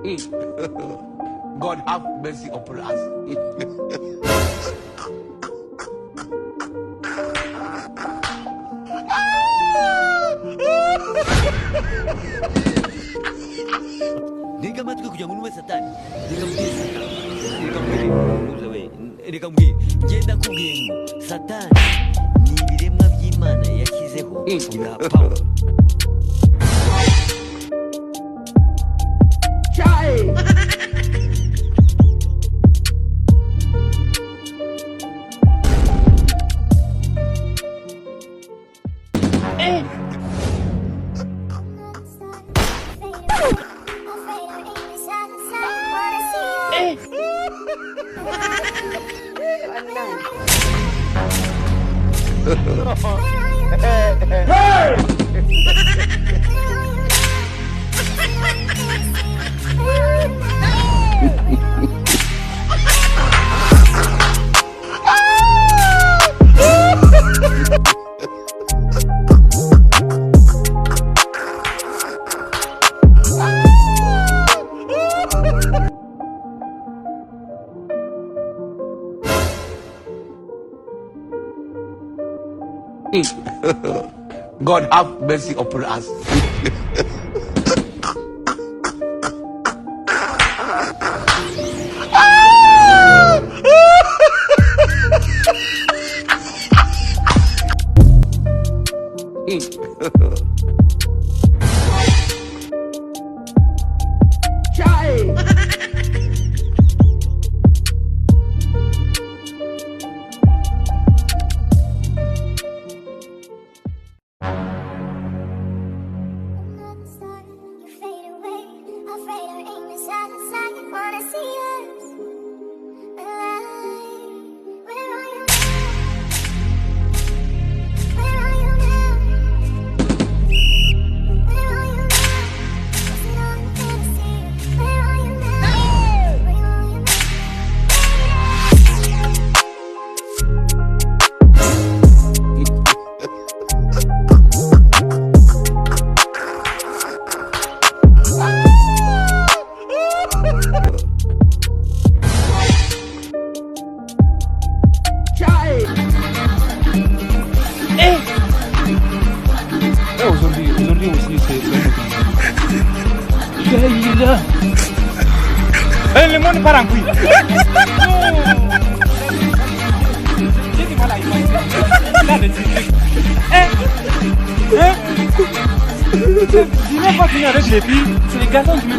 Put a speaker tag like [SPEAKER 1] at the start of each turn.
[SPEAKER 1] God have mercy upon us.
[SPEAKER 2] Nikamatuka kujamunua satani. Nikamwambia satani. Nikamwambia genda kubwingo satani ni ibiremwa by'Imana yashyizeho birapawa.
[SPEAKER 1] Chai. God have mercy upon us. Chai.
[SPEAKER 3] Aujourd'hui aussi c'est vraiment le monde part en couille. J'ai du mal à imaginer. Je n'ai pas fini avec les filles, c'est les garçons qui me